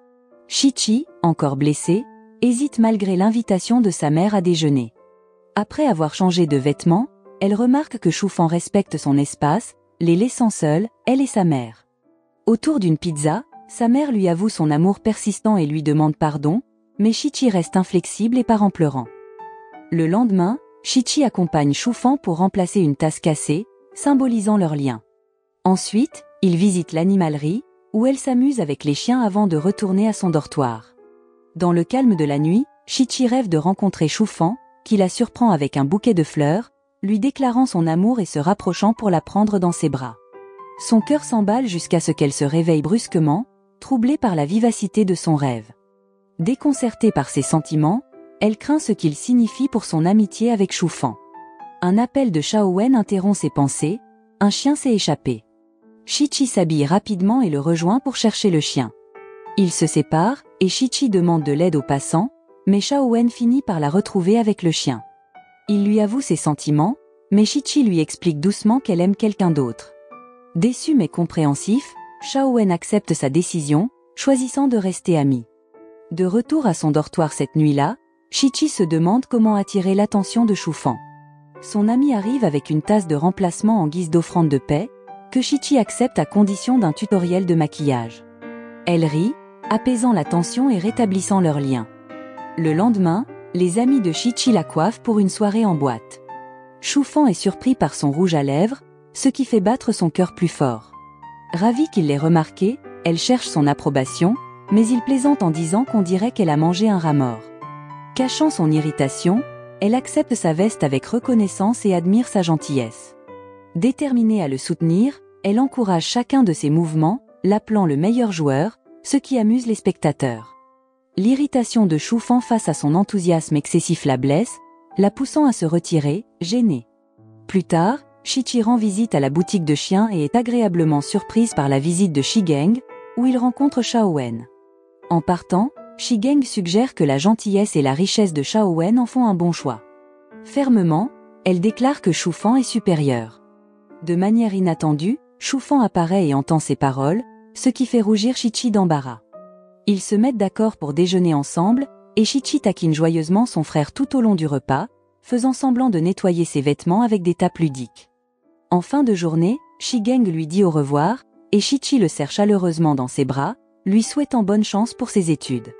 Speaker 1: Chichi, encore blessé, hésite malgré l'invitation de sa mère à déjeuner. Après avoir changé de vêtements, elle remarque que Choufan respecte son espace, les laissant seuls, elle et sa mère. Autour d'une pizza, sa mère lui avoue son amour persistant et lui demande pardon, mais Chichi reste inflexible et part en pleurant. Le lendemain, Chichi accompagne Choufan pour remplacer une tasse cassée, symbolisant leur lien. Ensuite, ils visitent l'animalerie, où elle s'amuse avec les chiens avant de retourner à son dortoir. Dans le calme de la nuit, Chichi rêve de rencontrer Choufan, qui la surprend avec un bouquet de fleurs, lui déclarant son amour et se rapprochant pour la prendre dans ses bras. Son cœur s'emballe jusqu'à ce qu'elle se réveille brusquement, troublée par la vivacité de son rêve. Déconcertée par ses sentiments, elle craint ce qu'il signifie pour son amitié avec Choufan. Un appel de Xiaowen interrompt ses pensées, un chien s'est échappé. Chichi s'habille rapidement et le rejoint pour chercher le chien. Ils se séparent, et Chichi demande de l'aide aux passants, mais Xiaowen finit par la retrouver avec le chien. Il lui avoue ses sentiments, mais Chichi lui explique doucement qu'elle aime quelqu'un d'autre. Déçu mais compréhensif, Xiaowen accepte sa décision, choisissant de rester amis. De retour à son dortoir cette nuit-là, Chichi se demande comment attirer l'attention de Choufan. Son ami arrive avec une tasse de remplacement en guise d'offrande de paix, que Chichi accepte à condition d'un tutoriel de maquillage. Elle rit, apaisant la tension et rétablissant leur lien. Le lendemain, les amis de Chichi la coiffent pour une soirée en boîte. Choufan est surpris par son rouge à lèvres, ce qui fait battre son cœur plus fort. Ravie qu'il l'ait remarqué, elle cherche son approbation, mais il plaisante en disant qu'on dirait qu'elle a mangé un rat mort. Cachant son irritation, elle accepte sa veste avec reconnaissance et admire sa gentillesse. Déterminée à le soutenir, elle encourage chacun de ses mouvements, l'appelant le meilleur joueur, ce qui amuse les spectateurs. L'irritation de Choufan face à son enthousiasme excessif la blesse, la poussant à se retirer, gênée. Plus tard, Chichi rend visite à la boutique de chiens et est agréablement surprise par la visite de Shigeng, où il rencontre Xiaowen. En partant, Shigeng suggère que la gentillesse et la richesse de Xiaowen en font un bon choix. Fermement, elle déclare que Choufan est supérieur. De manière inattendue, Choufan apparaît et entend ses paroles, ce qui fait rougir Chichi d'embarras. Ils se mettent d'accord pour déjeuner ensemble, et Chichi taquine joyeusement son frère tout au long du repas, faisant semblant de nettoyer ses vêtements avec des tapes ludiques. En fin de journée, Shigeng lui dit au revoir, et Chichi le serre chaleureusement dans ses bras, lui souhaitant bonne chance pour ses études.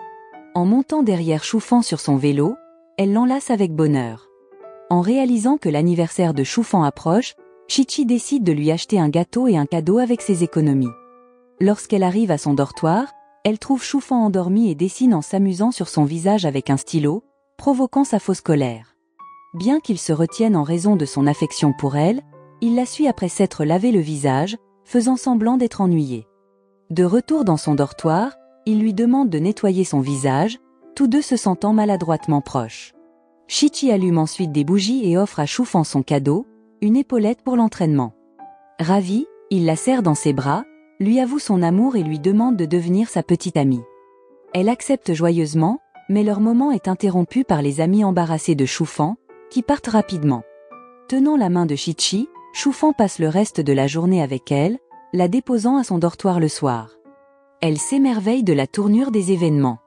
Speaker 1: En montant derrière Choufan sur son vélo, elle l'enlace avec bonheur. En réalisant que l'anniversaire de Choufan approche, Chichi décide de lui acheter un gâteau et un cadeau avec ses économies. Lorsqu'elle arrive à son dortoir, elle trouve Choufan endormi et dessine en s'amusant sur son visage avec un stylo, provoquant sa fausse colère. Bien qu'il se retienne en raison de son affection pour elle, il la suit après s'être lavé le visage, faisant semblant d'être ennuyé. De retour dans son dortoir, il lui demande de nettoyer son visage, tous deux se sentant maladroitement proches. Chichi allume ensuite des bougies et offre à Choufan son cadeau, une épaulette pour l'entraînement. Ravi, il la serre dans ses bras, lui avoue son amour et lui demande de devenir sa petite amie. Elle accepte joyeusement, mais leur moment est interrompu par les amis embarrassés de Choufan, qui partent rapidement. Tenant la main de Chi-Chi, Choufan passe le reste de la journée avec elle, la déposant à son dortoir le soir. Elle s'émerveille de la tournure des événements.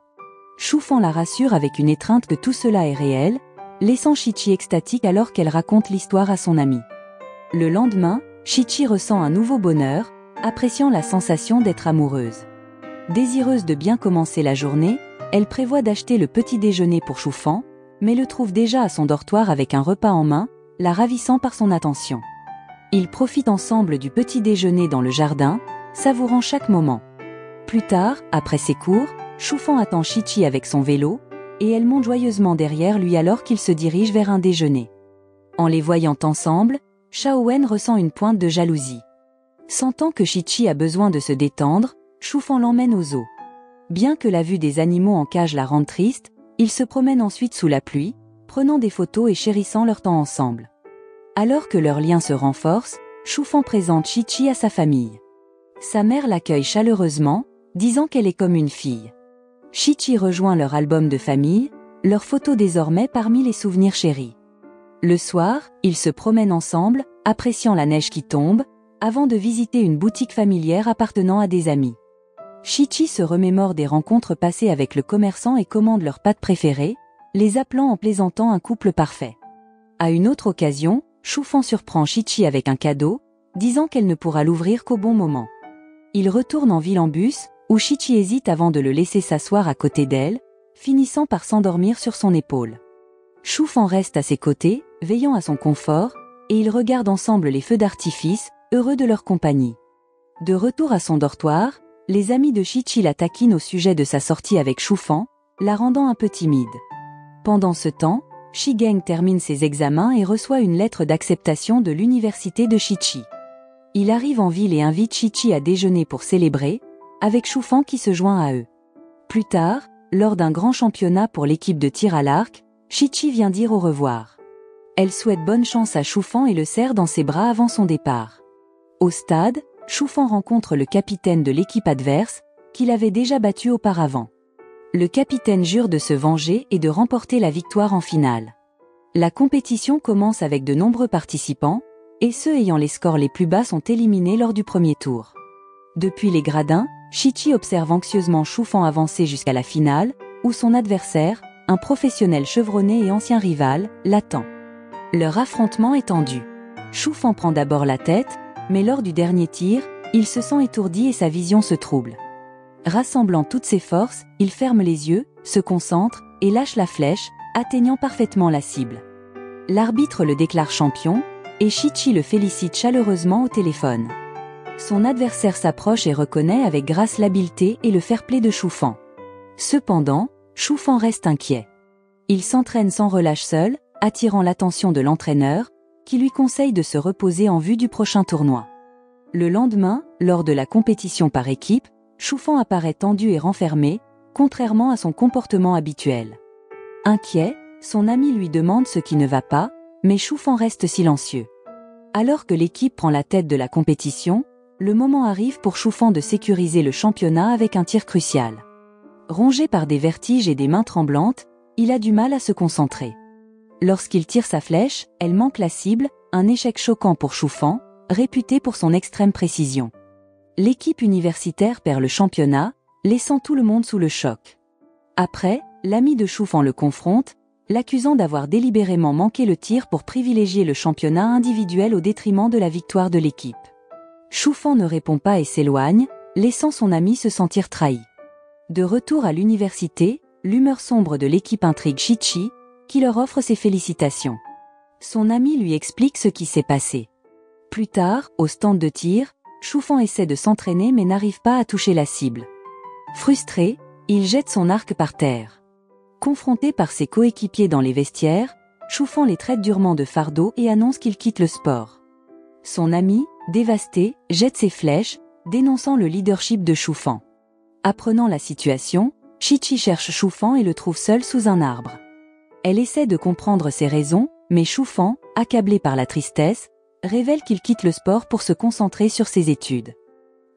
Speaker 1: Choufan la rassure avec une étreinte que tout cela est réel, laissant Chi-Chi extatique alors qu'elle raconte l'histoire à son ami. Le lendemain, Chi-Chi ressent un nouveau bonheur, appréciant la sensation d'être amoureuse. Désireuse de bien commencer la journée, elle prévoit d'acheter le petit déjeuner pour Choufan, mais le trouve déjà à son dortoir avec un repas en main, la ravissant par son attention. Ils profitent ensemble du petit déjeuner dans le jardin, savourant chaque moment. Plus tard, après ses cours, Choufan attend Chi-Chi avec son vélo, et elle monte joyeusement derrière lui alors qu'il se dirige vers un déjeuner. En les voyant ensemble, Xiaowen ressent une pointe de jalousie. Sentant que Chi-Chi a besoin de se détendre, Choufan l'emmène au zoo. Bien que la vue des animaux en cage la rende triste, ils se promènent ensuite sous la pluie, prenant des photos et chérissant leur temps ensemble. Alors que leur lien se renforce, Choufan présente Chi-Chi à sa famille. Sa mère l'accueille chaleureusement, disant qu'elle est comme une fille. Chi-Chi rejoint leur album de famille, leurs photos désormais parmi les souvenirs chéris. Le soir, ils se promènent ensemble, appréciant la neige qui tombe, avant de visiter une boutique familière appartenant à des amis. Chi-Chi se remémore des rencontres passées avec le commerçant et commande leurs pâtes préférées, les appelant en plaisantant un couple parfait. À une autre occasion, Choufan surprend Chi-Chi avec un cadeau, disant qu'elle ne pourra l'ouvrir qu'au bon moment. Ils retournent en ville en bus, où Chi-Chi hésite avant de le laisser s'asseoir à côté d'elle, finissant par s'endormir sur son épaule. Choufan reste à ses côtés, veillant à son confort, et ils regardent ensemble les feux d'artifice, heureux de leur compagnie. De retour à son dortoir, les amis de Chi-Chi la taquinent au sujet de sa sortie avec Choufan, la rendant un peu timide. Pendant ce temps, Shigeng termine ses examens et reçoit une lettre d'acceptation de l'université de Chi-Chi. Il arrive en ville et invite Chi-Chi à déjeuner pour célébrer, avec Choufan qui se joint à eux. Plus tard, lors d'un grand championnat pour l'équipe de tir à l'arc, Chi-Chi vient dire au revoir. Elle souhaite bonne chance à Choufan et le serre dans ses bras avant son départ. Au stade, Choufan rencontre le capitaine de l'équipe adverse, qu'il avait déjà battu auparavant. Le capitaine jure de se venger et de remporter la victoire en finale. La compétition commence avec de nombreux participants, et ceux ayant les scores les plus bas sont éliminés lors du premier tour. Depuis les gradins, Chi-Chi observe anxieusement Choufan avancer jusqu'à la finale, où son adversaire, un professionnel chevronné et ancien rival, l'attend. Leur affrontement est tendu. Choufan prend d'abord la tête, mais lors du dernier tir, il se sent étourdi et sa vision se trouble. Rassemblant toutes ses forces, il ferme les yeux, se concentre, et lâche la flèche, atteignant parfaitement la cible. L'arbitre le déclare champion, et Chi-Chi le félicite chaleureusement au téléphone. Son adversaire s'approche et reconnaît avec grâce l'habileté et le fair-play de Choufan. Cependant, Choufan reste inquiet. Il s'entraîne sans relâche seul, attirant l'attention de l'entraîneur, qui lui conseille de se reposer en vue du prochain tournoi. Le lendemain, lors de la compétition par équipe, Choufan apparaît tendu et renfermé, contrairement à son comportement habituel. Inquiet, son ami lui demande ce qui ne va pas, mais Choufan reste silencieux. Alors que l'équipe prend la tête de la compétition, le moment arrive pour Choufan de sécuriser le championnat avec un tir crucial. Rongé par des vertiges et des mains tremblantes, il a du mal à se concentrer. Lorsqu'il tire sa flèche, elle manque la cible, un échec choquant pour Choufan, réputé pour son extrême précision. L'équipe universitaire perd le championnat, laissant tout le monde sous le choc. Après, l'ami de Choufan le confronte, l'accusant d'avoir délibérément manqué le tir pour privilégier le championnat individuel au détriment de la victoire de l'équipe. Choufan ne répond pas et s'éloigne, laissant son ami se sentir trahi. De retour à l'université, l'humeur sombre de l'équipe intrigue Chi-Chi, qui leur offre ses félicitations. Son ami lui explique ce qui s'est passé. Plus tard, au stand de tir, Choufan essaie de s'entraîner mais n'arrive pas à toucher la cible. Frustré, il jette son arc par terre. Confronté par ses coéquipiers dans les vestiaires, Choufan les traite durement de fardeau et annonce qu'il quitte le sport. Son ami, dévasté, jette ses flèches, dénonçant le leadership de Choufan. Apprenant la situation, Chi-Chi cherche Choufan et le trouve seul sous un arbre. Elle essaie de comprendre ses raisons, mais Choufan, accablé par la tristesse, révèle qu'il quitte le sport pour se concentrer sur ses études.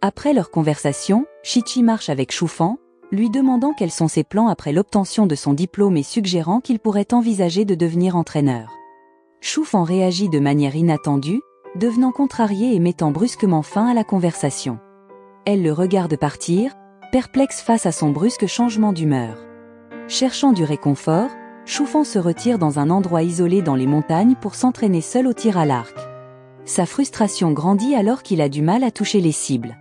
Speaker 1: Après leur conversation, Shichi marche avec Shufan, lui demandant quels sont ses plans après l'obtention de son diplôme et suggérant qu'il pourrait envisager de devenir entraîneur. Shufan réagit de manière inattendue, devenant contrarié et mettant brusquement fin à la conversation. Elle le regarde partir, perplexe face à son brusque changement d'humeur. Cherchant du réconfort, Shufan se retire dans un endroit isolé dans les montagnes pour s'entraîner seul au tir à l'arc. Sa frustration grandit alors qu'il a du mal à toucher les cibles.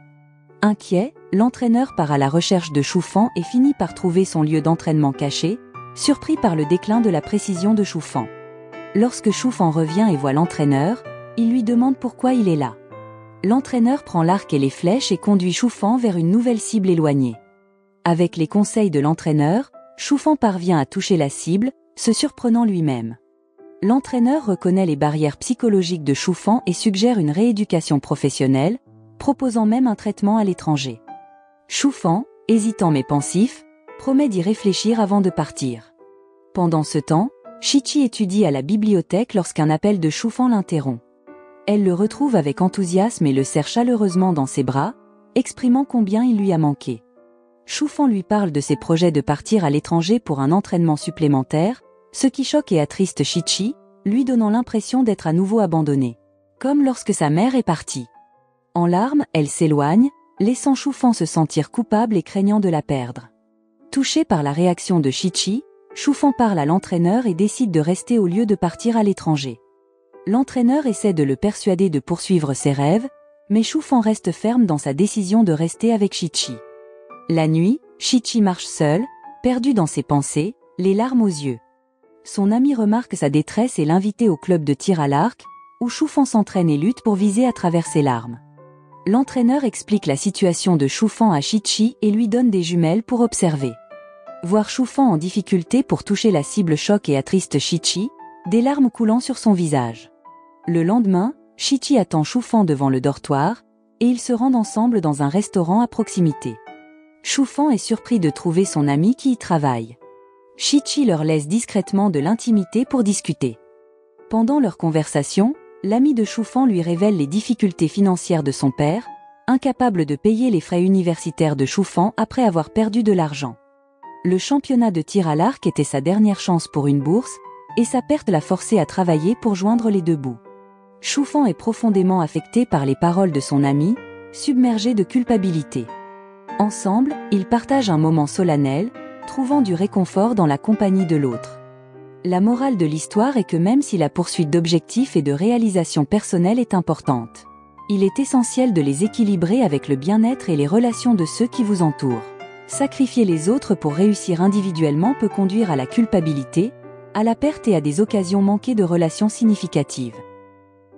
Speaker 1: Inquiet, l'entraîneur part à la recherche de Shufan et finit par trouver son lieu d'entraînement caché, surpris par le déclin de la précision de Shufan. Lorsque Shufan revient et voit l'entraîneur, il lui demande pourquoi il est là. L'entraîneur prend l'arc et les flèches et conduit Shufan vers une nouvelle cible éloignée. Avec les conseils de l'entraîneur, Shufan parvient à toucher la cible, se surprenant lui-même. L'entraîneur reconnaît les barrières psychologiques de Shufan et suggère une rééducation professionnelle, proposant même un traitement à l'étranger. Shufan, hésitant mais pensif, promet d'y réfléchir avant de partir. Pendant ce temps, Shichi étudie à la bibliothèque lorsqu'un appel de Shufan l'interrompt. Elle le retrouve avec enthousiasme et le serre chaleureusement dans ses bras, exprimant combien il lui a manqué. Shufan lui parle de ses projets de partir à l'étranger pour un entraînement supplémentaire, ce qui choque et attriste Shichi, lui donnant l'impression d'être à nouveau abandonnée. Comme lorsque sa mère est partie. En larmes, elle s'éloigne, laissant Shufan se sentir coupable et craignant de la perdre. Touché par la réaction de Shichi, Shufan parle à l'entraîneur et décide de rester au lieu de partir à l'étranger. L'entraîneur essaie de le persuader de poursuivre ses rêves, mais Shufan reste ferme dans sa décision de rester avec Shichi. La nuit, Shichi marche seul, perdu dans ses pensées, les larmes aux yeux. Son ami remarque sa détresse et l'invite au club de tir à l'arc, où Shufan s'entraîne et lutte pour viser à travers ses larmes. L'entraîneur explique la situation de Shufan à Shichi et lui donne des jumelles pour observer. Voir Shufan en difficulté pour toucher la cible choque et attriste Shichi, des larmes coulant sur son visage. Le lendemain, Shichi attend Shufan devant le dortoir, et ils se rendent ensemble dans un restaurant à proximité. Shufan est surpris de trouver son ami qui y travaille. Shichi leur laisse discrètement de l'intimité pour discuter. Pendant leur conversation, l'ami de Shufan lui révèle les difficultés financières de son père, incapable de payer les frais universitaires de Shufan après avoir perdu de l'argent. Le championnat de tir à l'arc était sa dernière chance pour une bourse, et sa perte l'a forcé à travailler pour joindre les deux bouts. Shufan est profondément affecté par les paroles de son ami, submergé de culpabilité. Ensemble, ils partagent un moment solennel, trouvant du réconfort dans la compagnie de l'autre. La morale de l'histoire est que même si la poursuite d'objectifs et de réalisations personnelles est importante, il est essentiel de les équilibrer avec le bien-être et les relations de ceux qui vous entourent. Sacrifier les autres pour réussir individuellement peut conduire à la culpabilité, à la perte et à des occasions manquées de relations significatives.